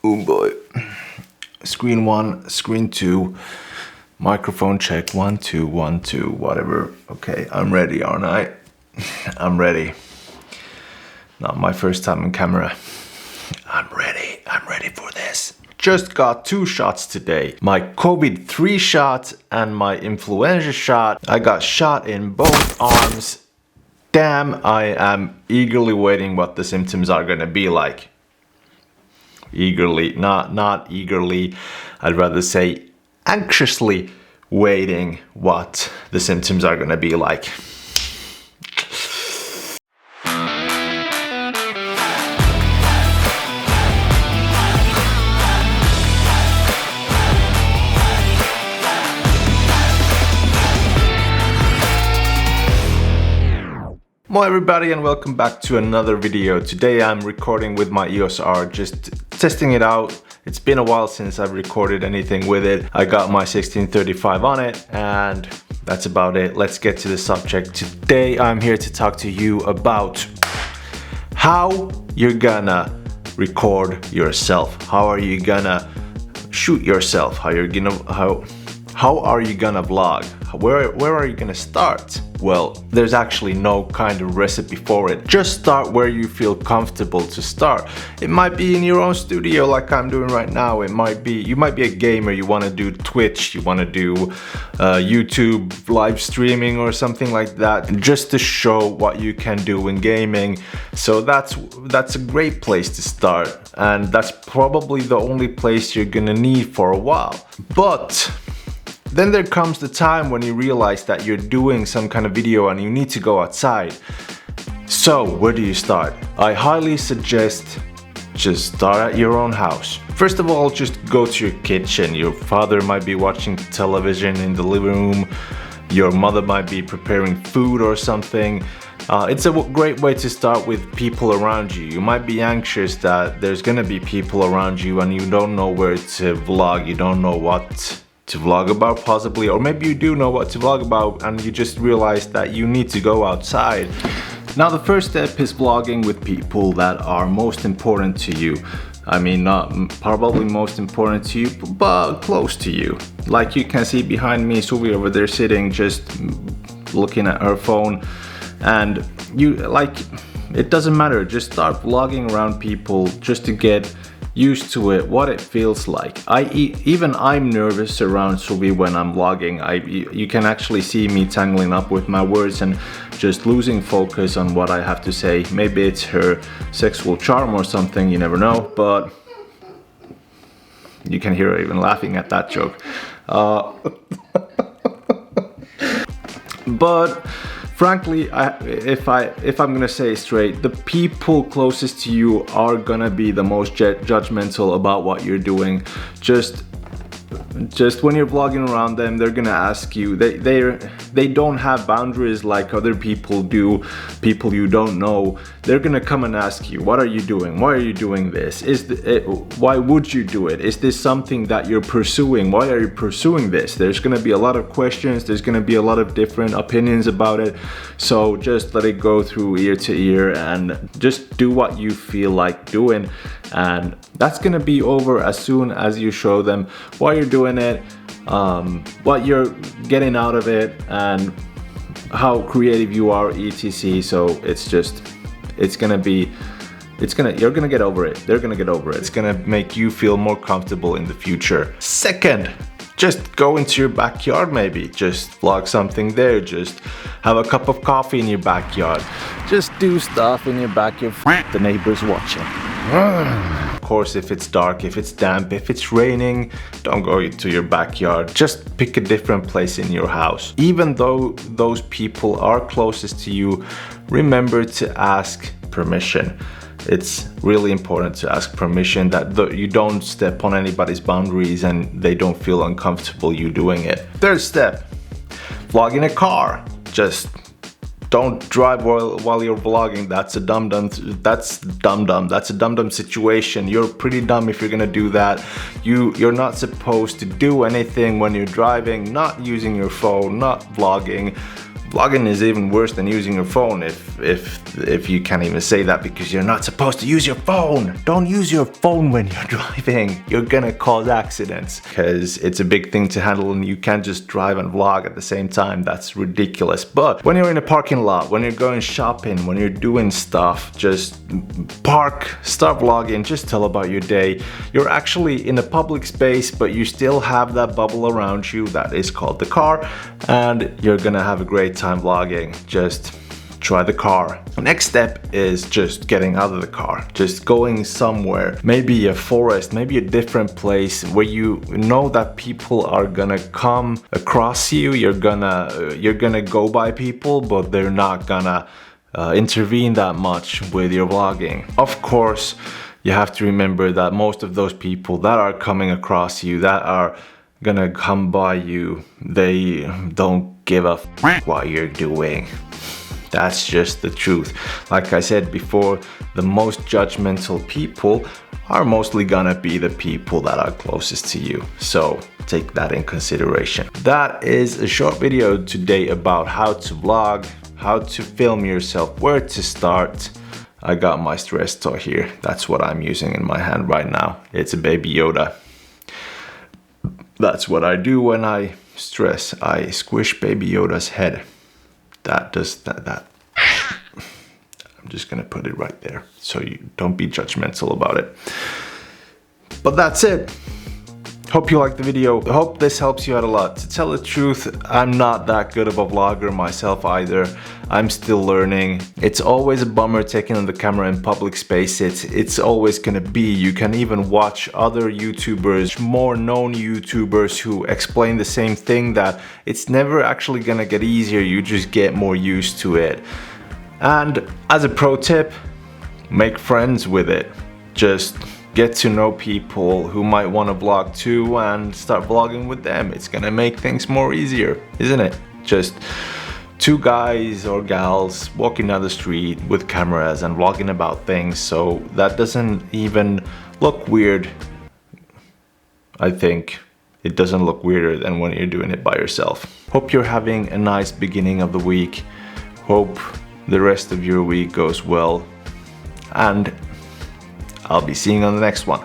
Oh boy. Screen 1, screen 2, microphone check, 1, 2, 1, 2, whatever. Okay, I'm ready, aren't I? I'm ready. Not my first time on camera. I'm ready for this. Just got 2 shots today. My COVID-3 shot and my influenza shot. I got shot in both arms. Damn, I am eagerly waiting what the symptoms are gonna be like. Eagerly, not eagerly, I'd rather say anxiously waiting what the symptoms are gonna be like. Hello everybody and welcome back to another video. Today I'm recording with my EOS R, just testing it out. It's been a while since I've recorded anything with it. I got my 1635 on it and that's about it. Let's get to the subject. Today I'm here to talk to you about how you're gonna record yourself. How are you gonna shoot yourself? How are you gonna vlog? Where are you gonna start? Well, there's actually no kind of recipe for it. Just start where you feel comfortable to start. It might be in your own studio like I'm doing right now. It might be, you might be a gamer, you wanna do Twitch, you wanna do YouTube live streaming or something like that, just to show what you can do in gaming. So that's a great place to start. And that's probably the only place you're gonna need for a while. But then there comes the time when you realize that you're doing some kind of video and you need to go outside. So where do you start? I highly suggest just start at your own house. First of all, just go to your kitchen. Your father might be watching television in the living room. Your mother might be preparing food or something. It's a great way to start with people around you. You might be anxious that there's gonna be people around you and you don't know where to vlog. You don't know what to vlog about possibly, or maybe you do know what to vlog about and you just realize that you need to go outside. Now the first step is vlogging with people that are most important to you. I mean, not probably most important to you, but close to you. Like you can see behind me, Suvi over there sitting just looking at her phone, and it doesn't matter, just start vlogging around people just to get used to it, what it feels like. Even I'm nervous around Suvi when I'm vlogging. You can actually see me tangling up with my words and just losing focus on what I have to say. Maybe it's her sexual charm or something, you never know, but you can hear her even laughing at that joke. But frankly, if I'm gonna say it straight, the people closest to you are gonna be the most judgmental about what you're doing. Just when you're vlogging around them, they're gonna ask you. They don't have boundaries like other people do. People you don't know, they're gonna come and ask you, what are you doing? Why are you doing this? Why would you do it? Is this something that you're pursuing? Why are you pursuing this? There's gonna be a lot of questions. There's gonna be a lot of different opinions about it. So just let it go through ear to ear and just do what you feel like doing. And that's gonna be over as soon as you show them why you're doing it, what you're getting out of it, and how creative you are, etc. So you're gonna get over it. They're gonna get over it. It's gonna make you feel more comfortable in the future. Second, just go into your backyard maybe. Just vlog something there. Just have a cup of coffee in your backyard. Just do stuff in your backyard. The neighbors watching. Of course, if it's dark, if it's damp, if it's raining, don't go to your backyard. Just pick a different place in your house. Even though those people are closest to you, remember to ask permission. It's really important to ask permission, that you don't step on anybody's boundaries and they don't feel uncomfortable you doing it. Third step, vlog in a car. Just don't drive while you're vlogging. That's a dum-dum. That's a dum-dum situation. You're pretty dumb if you're gonna do that. You're not supposed to do anything when you're driving, not using your phone, not vlogging. Vlogging is even worse than using your phone if you can't even say that, because you're not supposed to use your phone. Don't use your phone when you're driving. You're gonna cause accidents because it's a big thing to handle and you can't just drive and vlog at the same time. That's ridiculous. But when you're in a parking lot, when you're going shopping, when you're doing stuff, just park, start vlogging, just tell about your day. You're actually in a public space, but you still have that bubble around you that is called the car, and you're gonna have a great time vlogging. Just try the car. The next step is just getting out of the car, just going somewhere, maybe a forest, maybe a different place where you know that people are gonna come across you. You're gonna go by people, but they're not gonna intervene that much with your vlogging. Of course, you have to remember that most of those people that are coming across you, that are gonna come by you, they don't give a f what you're doing. That's just the truth. Like I said before, the most judgmental people are mostly gonna be the people that are closest to you. So take that in consideration. That is a short video today about how to vlog, how to film yourself, where to start. I got my stress toy here. That's what I'm using in my hand right now. It's a baby Yoda. That's what I do when I stress. I squish baby Yoda's head. That does that. I'm just gonna put it right there so you don't be judgmental about it. But that's it. Hope you liked the video. I hope this helps you out a lot. To tell the truth, I'm not that good of a vlogger myself either. I'm still learning. It's always a bummer taking on the camera in public spaces. It's always gonna be. You can even watch other YouTubers, more known YouTubers, who explain the same thing, that it's never actually gonna get easier. You just get more used to it. And as a pro tip, make friends with it. Just get to know people who might want to vlog too and start vlogging with them. It's gonna make things more easier, isn't it? Just two guys or gals walking down the street with cameras and vlogging about things, so that doesn't even look weird. I think it doesn't look weirder than when you're doing it by yourself. Hope you're having a nice beginning of the week. Hope the rest of your week goes well, and I'll be seeing you on the next one.